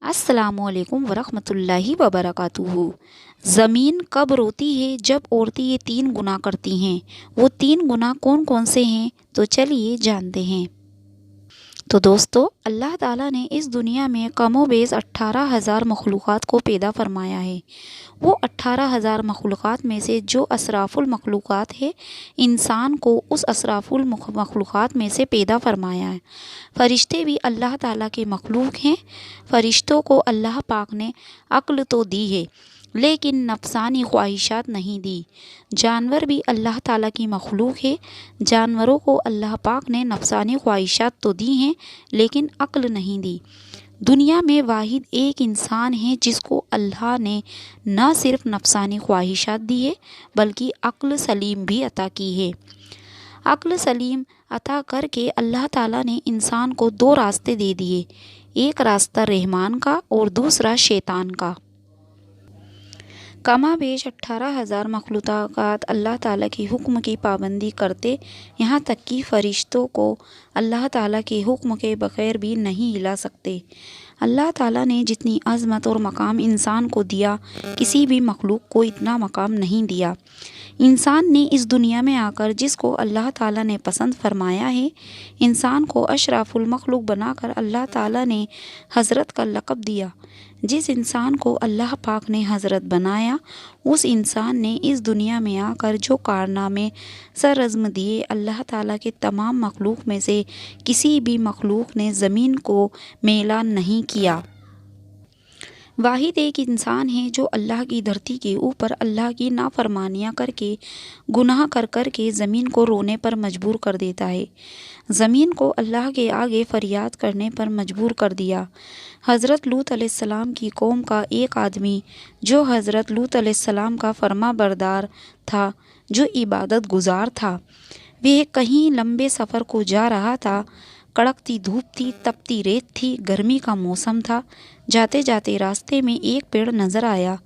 अस्सलामु अलैकुम वरहमतुल्लाहि वबरकातुहू। ज़मीन कब रोती है? जब औरतें ये 3 गुनाह करती हैं। वो 3 गुनाह कौन कौन से हैं? तो चलिए जानते हैं। तो दोस्तों, अल्लाह ताला ने इस दुनिया में कमोबेश 18,000 मखलूक़ात को पैदा फरमाया है। वो 18,000 मखलूक़ात में से जो अशराफुल मखलूक़ात है, इंसान को उस अशराफुल मखलूक़ात में से पैदा फरमाया है। फ़रिश्ते भी अल्लाह ताला के मखलूक हैं। फ़रिश्तों को अल्लाह पाक ने अक्ल तो दी है, लेकिन नफसानी ख्वाहिशात नहीं दी। जानवर भी अल्लाह ताला की मखलूक है। जानवरों को अल्लाह पाक ने नफसानी ख्वाहिशात तो दी हैं, लेकिन अक्ल नहीं दी। दुनिया में वाहिद एक इंसान है जिसको अल्लाह ने न सिर्फ नफसानी ख्वाहिशात दी है, बल्कि अक्ल सलीम भी अता की है। अक्ल सलीम अता करके अल्लाह ताला ने इंसान को 2 रास्ते दे दिए, एक रास्ता रहमान का और दूसरा शैतान का। कमाबेश 18,000 मखलूक़ात अल्लाह ताला के हुक्म की पाबंदी करते, यहाँ तक कि फ़रिश्तों को अल्लाह ताला के हुक्म के बग़ैर भी नहीं हिला सकते। अल्लाह ताला ने जितनी अज़मत और मकाम इंसान को दिया, किसी भी मखलूक को इतना मकाम नहीं दिया। इंसान ने इस दुनिया में आकर जिसको अल्लाह ताला ने पसंद फरमाया है, इंसान को अशराफुल मखलूक बनाकर अल्लाह ताला ने हज़रत का लक़ब दिया। जिस इंसान को अल्लाह पाक ने हज़रत बनाया, उस इंसान ने इस दुनिया में आकर जो कारनामे सरअज़्म दिए, अल्लाह ताला के तमाम मखलूक में से किसी भी मखलूक ने ज़मीन को मेला नहीं किया। वाहिद एक इंसान है जो अल्लाह की धरती के ऊपर अल्लाह की नाफरमानियाँ करके, गुनाह कर कर के ज़मीन को रोने पर मजबूर कर देता है। ज़मीन को अल्लाह के आगे फ़रियाद करने पर मजबूर कर दिया। हज़रत लूत अलैहिस्सलाम की कौम का एक आदमी जो हज़रत लूत अलैहिस्सलाम का फरमा बरदार था, जो इबादत गुजार था, वह कहीं लंबे सफ़र को जा रहा था। कड़कती धूप थी, तपती रेत थी, गर्मी का मौसम था। जाते जाते रास्ते में एक पेड़ नज़र आया।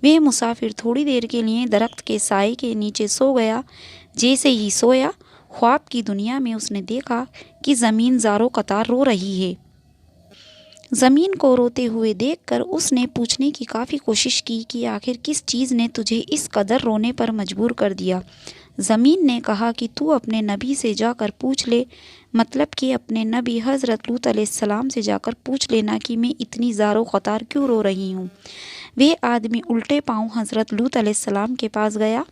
वह मुसाफिर थोड़ी देर के लिए दरख्त के साए के नीचे सो गया। जैसे ही सोया, ख्वाब की दुनिया में उसने देखा कि ज़मीन ज़ारो कतार रो रही है। ज़मीन को रोते हुए देखकर उसने पूछने की काफ़ी कोशिश की कि आखिर किस चीज़ ने तुझे इस कदर रोने पर मजबूर कर दिया। ज़मीन ने कहा कि तू अपने नबी से जाकर पूछ ले, मतलब कि अपने नबी हज़रत लूत अलैहिस्सलाम से जाकर पूछ लेना कि मैं इतनी ज़ारो ख़तार क्यों रो रही हूँ। वह आदमी उल्टे पाँव हज़रत लूत अलैहिस्सलाम के पास गया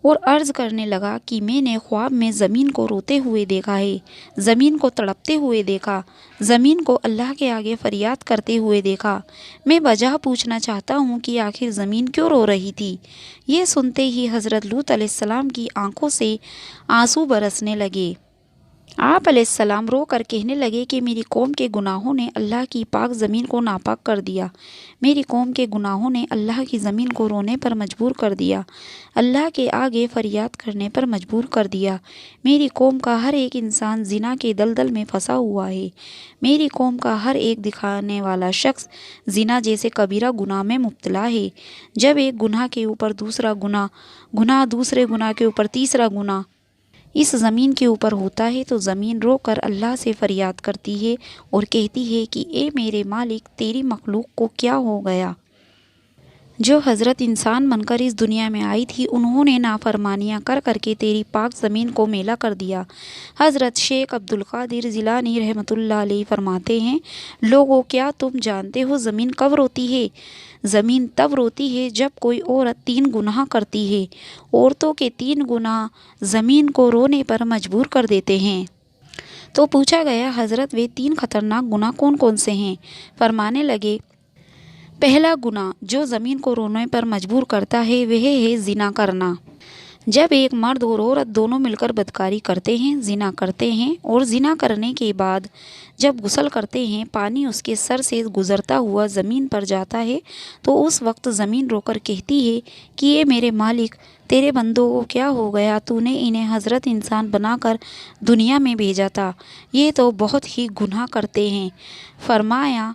और अर्ज़ करने लगा कि मैंने ख्वाब में ज़मीन को रोते हुए देखा है, ज़मीन को तड़पते हुए देखा, ज़मीन को अल्लाह के आगे फ़रियाद करते हुए देखा। मैं वजह पूछना चाहता हूँ कि आखिर ज़मीन क्यों रो रही थी। ये सुनते ही हज़रत लूत अलैहिस्सलाम की आंखों से आंसू बरसने लगे। आप अलैहिस्सलाम रो कर कहने लगे कि मेरी कौम के गुनाहों ने अल्लाह की पाक ज़मीन को नापाक कर दिया। मेरी कौम के गुनाहों ने अल्लाह की ज़मीन को रोने पर मजबूर कर दिया, अल्लाह के आगे फ़रियाद करने पर मजबूर कर दिया। मेरी कौम का हर एक इंसान ज़िना के दलदल में फंसा हुआ है। मेरी कौम का हर एक दिखाने वाला शख्स ज़िना जैसे कबीरा गुनाह में मुब्तला है। जब एक गुनाह के ऊपर दूसरा गुनाह दूसरे गुनाह के ऊपर तीसरा गुनाह इस ज़मीन के ऊपर होता है, तो ज़मीन रो कर अल्लाह से फ़रियाद करती है और कहती है कि ए मेरे मालिक, तेरी मखलूक को क्या हो गया। जो हज़रत इंसान बनकर इस दुनिया में आई थी, उन्होंने नाफरमानियाँ कर करके तेरी पाक ज़मीन को मेला कर दिया। हज़रत शेख अब्दुल क़ादिर जिलानी रहमतुल्लाह अलैह फरमाते हैं, लोगों, क्या तुम जानते हो ज़मीन कब रोती है? ज़मीन तब रोती है जब कोई औरत 3 गुनाह करती है। औरतों के 3 गुनाह ज़मीन को रोने पर मजबूर कर देते हैं। तो पूछा गया, हज़रत वे 3 ख़तरनाक गुनाह कौन कौन से हैं? फरमाने लगे, पहला गुनाह जो ज़मीन को रोने पर मजबूर करता है, वह है ज़िना करना। जब एक मर्द और औरत दोनों मिलकर बदकारी करते हैं, ज़िना करते हैं, और ज़िना करने के बाद जब गुस्ल करते हैं, पानी उसके सर से गुज़रता हुआ ज़मीन पर जाता है, तो उस वक्त ज़मीन रोकर कहती है कि ये मेरे मालिक, तेरे बंदों को क्या हो गया, तूने इन्हें हज़रत इंसान बनाकर दुनिया में भेजा था, ये तो बहुत ही गुनाह करते हैं। फरमाया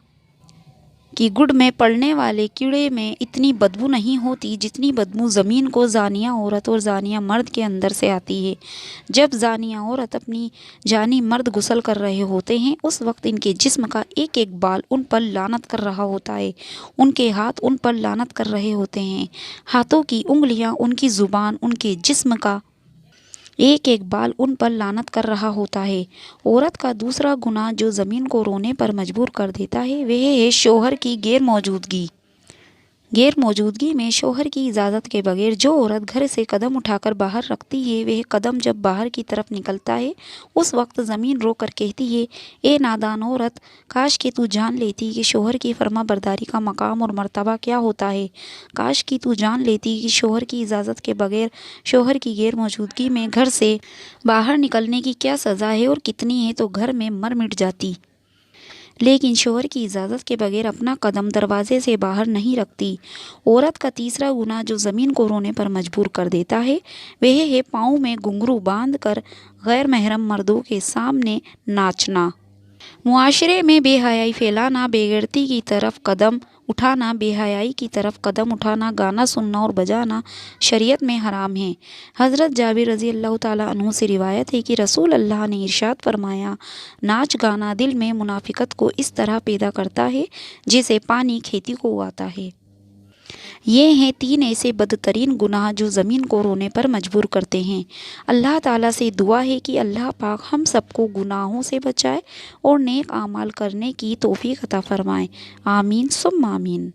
کہ گڑ میں پڑنے والے کیڑے میں اتنی بدبو نہیں ہوتی جتنی بدبو زمین کو زانیہ عورت اور زانیہ مرد کے اندر سے آتی ہے۔ جب زانیہ عورت اپنی جانی مرد غسل کر رہے ہوتے ہیں اس وقت ان کے جسم کا ایک ایک بال ان پر لعنت کر رہا ہوتا ہے، ان کے ہاتھ ان پر لعنت کر رہے ہوتے ہیں، ہاتھوں کی انگلیاں، ان کی زبان، ان کے جسم کا ایک ایک بال ان پر لعنت کر رہا ہوتا ہے۔ عورت کا دوسرا گناہ جو زمین کو رونے پر مجبور کر دیتا ہے وہ ہے شوہر کی غیر موجودگی۔ غیر موجودگی میں شوہر کی اجازت کے بغیر جو عورت گھر سے قدم اٹھا کر باہر رکھتی ہے وہ قدم جب باہر کی طرف نکلتا ہے اس وقت زمین رو کر کہتی ہے، اے نادان عورت، کاش کہ تو جان لیتی کہ شوہر کی فرما برداری کا مقام اور مرتبہ کیا ہوتا ہے، کاش کہ تو جان لیتی کہ شوہر کی اجازت کے بغیر شوہر کی غیر موجودگی میں گھر سے باہر نکلنے کی کیا سزا ہے اور کتنی ہے تو گھر میں مر مٹ جاتی۔ لیکن شوہر کی اجازت کے بغیر اپنا قدم دروازے سے باہر نہیں رکھتی۔ عورت کا تیسرا گناہ جو زمین کو رونے پر مجبور کر دیتا ہے وہ ہے پاؤں میں گھنگرو باندھ کر غیر محرم مردوں کے سامنے ناچنا، معاشرے میں بے حیائی پھیلانا، بے غیرتی کی طرف قدم اٹھانا، بے حیائی کی طرف قدم اٹھانا، گانا سننا اور بجانا شریعت میں حرام ہے۔ حضرت جابر رضی اللہ تعالیٰ عنہ سے روایت ہے کہ رسول اللہ نے ارشاد فرمایا، ناچ گانا دل میں منافقت کو اس طرح پیدا کرتا ہے جیسے پانی کھیتی کو اگاتا ہے۔ یہ ہیں تین ایسے بدترین گناہ جو زمین کو رونے پر مجبور کرتے ہیں۔ اللہ تعالیٰ سے دعا ہے کہ اللہ پاک ہم سب کو گناہوں سے بچائے اور نیک اعمال کرنے کی توفیق عطا فرمائے، آمین ثم آمین۔